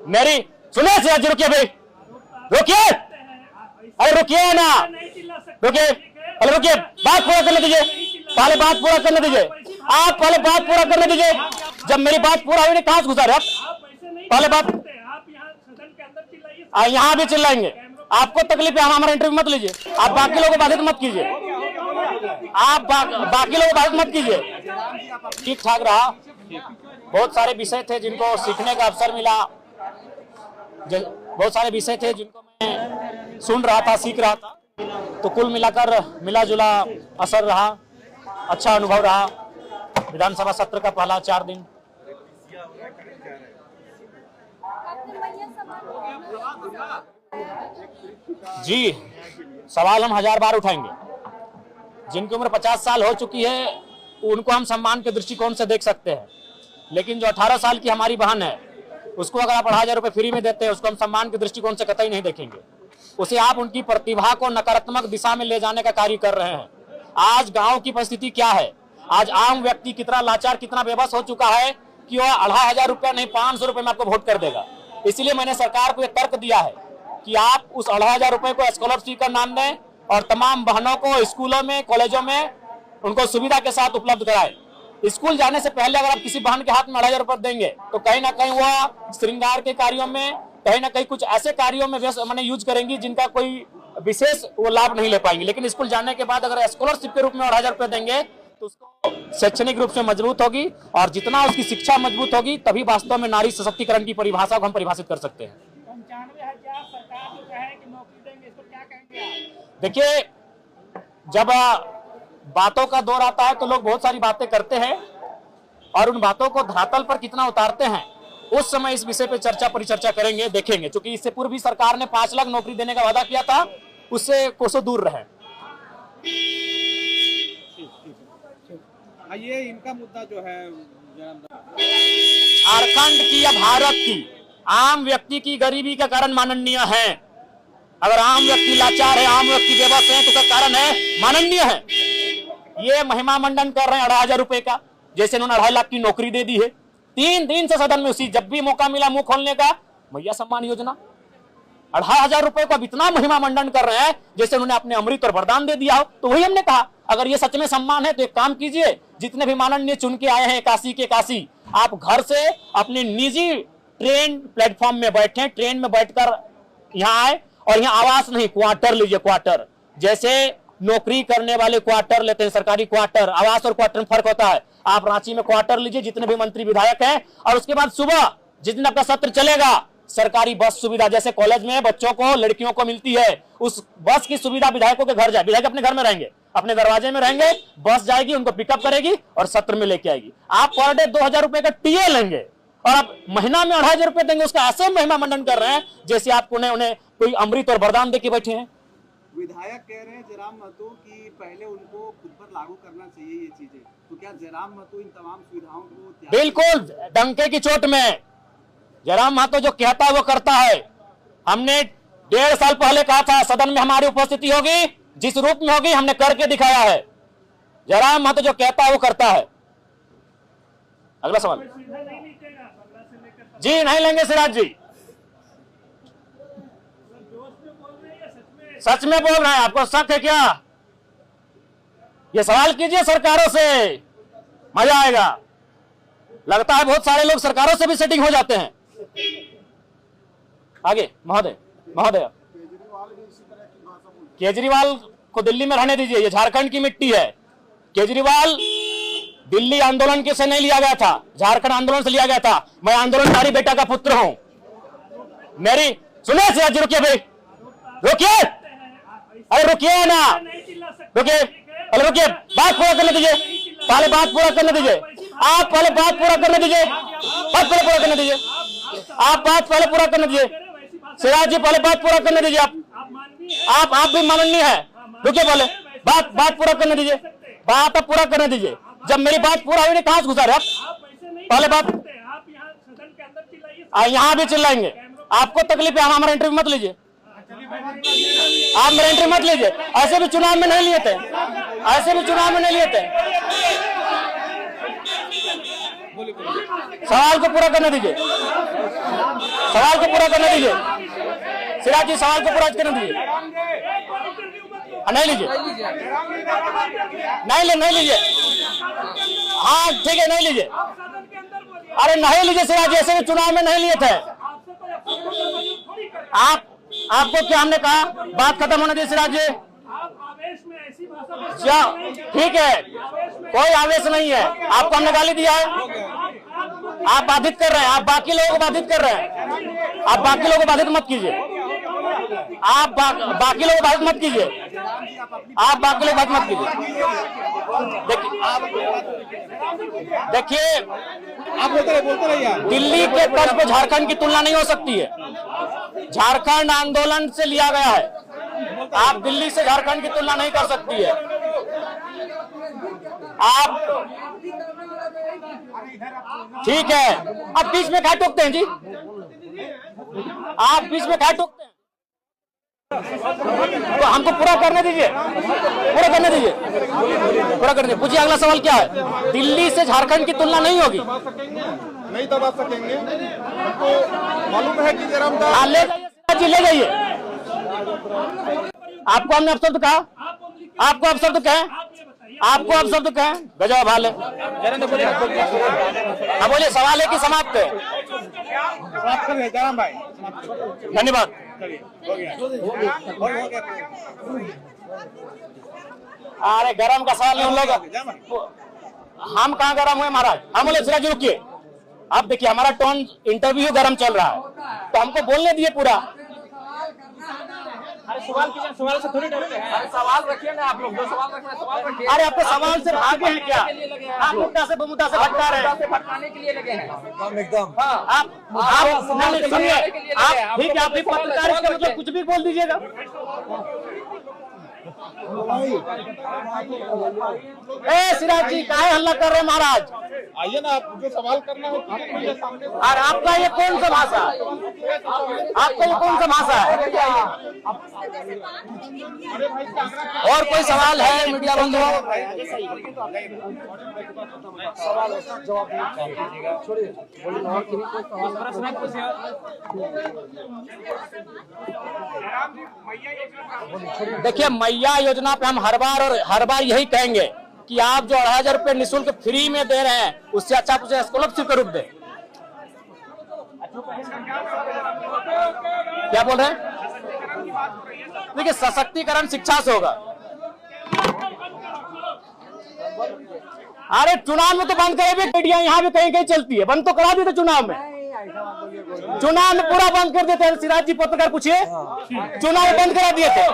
मेरी सुनिए सिराज जी, रुकिए भाई, रुकिए, अरे रुकिए ना, रुकिए, अरे रुकिए, बात पूरा करने दीजिए, पहले बात पूरा करने दीजिए, आप पहले बात पूरा करने दीजिए। जब मेरी बात पूरा हुई, कहां से गुजर आप? पहले बात, यहाँ भी चिल्लाएंगे, आपको तकलीफ है, हमारा इंटरव्यू मत लीजिए, आप बाकी लोगों को बाधित मत कीजिए, आप बाकी लोगों को बाधित मत कीजिए। ठीक ठाक रहा, बहुत सारे विषय थे जिनको सीखने का अवसर मिला, बहुत सारे विषय थे जिनको मैं सुन रहा था, सीख रहा था, तो कुल मिलाकर मिला जुला असर रहा, अच्छा अनुभव रहा। विधानसभा सत्र का पहला 4 दिन जी, सवाल हम 1000 बार उठाएंगे। जिनकी उम्र 50 साल हो चुकी है उनको हम सम्मान के दृष्टिकोण से देख सकते हैं, लेकिन जो 18 साल की हमारी बहन है उसको अगर आप 2,500 रुपए फ्री में देते हैं, उसको हम सम्मान के दृष्टिकोण से कतई नहीं देखेंगे। उसे आप उनकी प्रतिभा को नकारात्मक दिशा में ले जाने का कार्य कर रहे हैं। आज गांव की परिस्थिति क्या है, आज आम व्यक्ति कितना लाचार, कितना बेबस हो चुका है कि वह 2,500 रुपया नहीं 500 रुपए में आपको वोट कर देगा। इसलिए मैंने सरकार को यह तर्क दिया है कि आप उस 2,500 रुपए को स्कॉलरशिप का नाम दें और तमाम बहनों को स्कूलों में, कॉलेजों में उनको सुविधा के साथ उपलब्ध कराएं। स्कूल जाने से पहले अगर आप किसी बहन के हाथ में 2,500 रुपए देंगे तो कहीं ना कहीं वह श्रृंगार के कार्यों में, कहीं ना कहीं कुछ ऐसे कार्यों में मैंने यूज करेंगी जिनका कोई विशेष वो लाभ नहीं ले पाएंगे। लेकिन स्कूल जाने के बाद अगर स्कॉलरशिप के रूप में 2,500 रुपए देंगे तो उसको शैक्षणिक रूप से मजबूत होगी, और जितना उसकी शिक्षा मजबूत होगी तभी वास्तव में नारी सशक्तिकरण की परिभाषा को हम परिभाषित कर सकते हैं। 95,000 सरकार जो कहे कि नौकरी देंगे, इसको क्या कहेंगे? देखिए, जब बातों का दौर आता है तो लोग बहुत सारी बातें करते हैं और उन बातों को धरातल पर कितना उतारते हैं उस समय इस विषय पे चर्चा परिचर्चा करेंगे, देखेंगे। क्योंकि इससे पूर्व भी सरकार ने 5 लाख नौकरी देने का वादा किया था, उससे कोसों दूर रहे। ये इनका मुद्दा जो है झारखंड की या भारत की आम व्यक्ति की गरीबी का कारण माननीय है। अगर आम व्यक्ति लाचार है, आम व्यक्ति बेबस है तो उसका कारण है माननीय है। ये महिमा मंडन कर रहे हैं 2,500 रुपए का, जैसे उन्होंने 2.5 लाख की नौकरी दे दी है। 3 दिन से सदन में उसी जब भी मौका मिला मुंह खोलने का, भैया सम्मान योजना 2,500 रुपए को अब इतना महिमा मंडन कर रहे हैं जैसे उन्होंने अपने अमृत और वरदान दे दिया हो। तो वही हमने कहा, अगर ये सच में सम्मान है तो एक काम कीजिए, जितने भी माननीय चुन के आए हैं काशी के काशी, आप घर से अपने निजी ट्रेन प्लेटफॉर्म में बैठे, ट्रेन में बैठकर यहाँ आए और यहाँ आवास नहीं, क्वार्टर लीजिए। क्वार्टर जैसे नौकरी करने वाले क्वार्टर लेते हैं, सरकारी क्वार्टर, आवास और क्वार्टर में फर्क होता है। आप रांची में क्वार्टर लीजिए, जितने भी मंत्री विधायक हैं, और उसके बाद सुबह जिस दिन आपका सत्र चलेगा सरकारी बस सुविधा, जैसे कॉलेज में बच्चों को, लड़कियों को मिलती है, उस बस की सुविधा विधायकों के घर जाए। विधायक अपने घर में रहेंगे, अपने दरवाजे में रहेंगे, बस जाएगी, उनको पिकअप करेगी और सत्र में लेके आएगी। आप पर डे 2,000 रुपए का टीए लेंगे और आप महीना में 2,500 रुपए देंगे। उसका ऐसे महिमा मंडन कर रहे हैं जैसे आप उन्हें कोई अमृत और वरदान दे के बैठे हैं। विधायक कह रहे हैं जयराम महतो कि पहले उनको खुद पर लागू करना चाहिए ये चीजें, तो क्या जयराम महतो इन तमाम सुविधाओं को? बिल्कुल, डंके की चोट में जयराम महतो जो कहता है वो करता है। हमने 1.5 साल पहले कहा था सदन में हमारी उपस्थिति होगी, जिस रूप में होगी हमने करके दिखाया है। जयराम महतो जो कहता है वो करता है। अगला सवाल जी। नहीं लेंगे सिराज जी, सच में बोल रहे हैं, आपको शक है क्या? ये सवाल कीजिए सरकारों से, मजा आएगा। लगता है बहुत सारे लोग सरकारों से भी सेटिंग हो जाते हैं। आगे महोदय, महोदय केजरीवाल को दिल्ली में रहने दीजिए, ये झारखंड की मिट्टी है। केजरीवाल दिल्ली आंदोलन के से नहीं लिया गया था, झारखंड आंदोलन से लिया गया था। मैं आंदोलनकारी बेटा का पुत्र हूं। मेरी सुनिए सिराज जी, रुकिए भाई, रुकिए, अरे रुकिए ना, रुकिए, अरे रुकिए, बात पूरा करने दीजिए, पहले बात पूरा करने दीजिए, आप पहले बात पूरा करने दीजिए, बात पहले पूरा करने दीजिए, आप बात पहले पूरा करने दीजिए। सिराज जी पहले बात पूरा करने दीजिए। आप भी माननीय है, रुकिए, पहले बात पूरा करने दीजिए, बात आप पूरा करने दीजिए। जब मेरी बात पूरा हुई कहां से गुजर आप? पहले बात, यहाँ भी चिल्लाएंगे, आपको तकलीफ है, हमारा इंटरव्यू मत लीजिए, आप मेरा इंटरव्यू मत लीजिए। ऐसे भी चुनाव में नहीं लिए थे, ऐसे भी चुनाव में नहीं लिए थे। सवाल को पूरा करने दीजिए, सवाल को पूरा करने दीजिए सिराज जी, सवाल को पूरा करने दीजिए। नहीं लीजिए, नहीं लीजिए। हाँ ठीक है, नहीं लीजिए। अरे नहीं लीजिए सिराज जी, ऐसे भी चुनाव में नहीं लिए थे आप। आपको क्या हमने कहा, बात खत्म होने दी सिराज जी। ठीक है, कोई आवेश नहीं है, आपको हमने गाली दिया है, आप बाधित कर रहे हैं, आप बाकी लोगों को बाधित कर रहे हैं। आप बाकी लोगों को बाधित मत कीजिए, आप बाकी लोगों को बाधित मत कीजिए, आप बाकी लोग बात मत कीजिए। देखिए आप बोलते रहिए। दिल्ली के तर्ज पे झारखंड की तुलना नहीं हो सकती है। झारखंड आंदोलन से लिया गया है, आप दिल्ली से झारखंड की तुलना नहीं कर सकती है। आप ठीक है, अब बीच में क्या टोकते हैं जी, आप बीच में क्या टोकते हैं। तो हमको पूरा करने दीजिए, पूरा करने दीजिए, पूरा करने दीजिए। पूछिए अगला सवाल क्या है। दिल्ली से झारखंड की तुलना नहीं होगी, नहीं दबा सकेंगे। हमको मालूम है कि जयराम हाँ ले जाइए जी, ले जाइए। आपको हमने अपशब्द कहा, आपको अपशब्द कहें, आपको अपशब्द कहें, गजब हाल है। हाँ बोलिए, सवाल है कि समाप्त है? जयराम भाई धन्यवाद। अरे गरम का सवाल नहीं उन लोग, हम कहाँ गरम हुए महाराज। हम बोले सिराज रुकिए, अब देखिए हमारा टोन इंटरव्यू गरम चल रहा है, तो हमको बोलने दिए पूरा। सवाल कीजिए, सवाल से थोड़ी डरते हैं। सवाल रखिए ना आप लोग, जो सवाल रखना सवाल रखिए। अरे आपको सवाल से भागे हैं क्या, आप मुद्दा से मुद्दा से भटका रहे हैं, भटकाने के लिए लगे हैं एकदम। आप सुनिए, आप ठीक है, आप भी पत्रकार इसका मतलब कुछ भी बोल दीजिएगा। ए सिराज जी काहे हल्ला कर रहे हैं महाराज। आइए ना, आप जो सवाल करना है कीजिए सामने। और आपका ये कौन सा भाषा, आपका ये कौन सा भाषा है। और कोई सवाल है मीडिया बंधुओं? देखिए मैया योजना पे हम हर बार यही कहेंगे कि आप जो 2,500 रुपए निःशुल्क फ्री में दे रहे हैं, उससे अच्छा कुछ स्कॉलरशिप का रूप दे। क्या बोल रहे हैं? देखिए सशक्तिकरण शिक्षा से होगा। अरे चुनाव में तो बंद करे भी, मीडिया यहाँ भी कहीं कहीं चलती है, बंद तो करा देते चुनाव में, चुनाव में पूरा बंद कर देते हैं। सिराज जी पत्रकार पूछिए, चुनाव बंद करा दिए थे।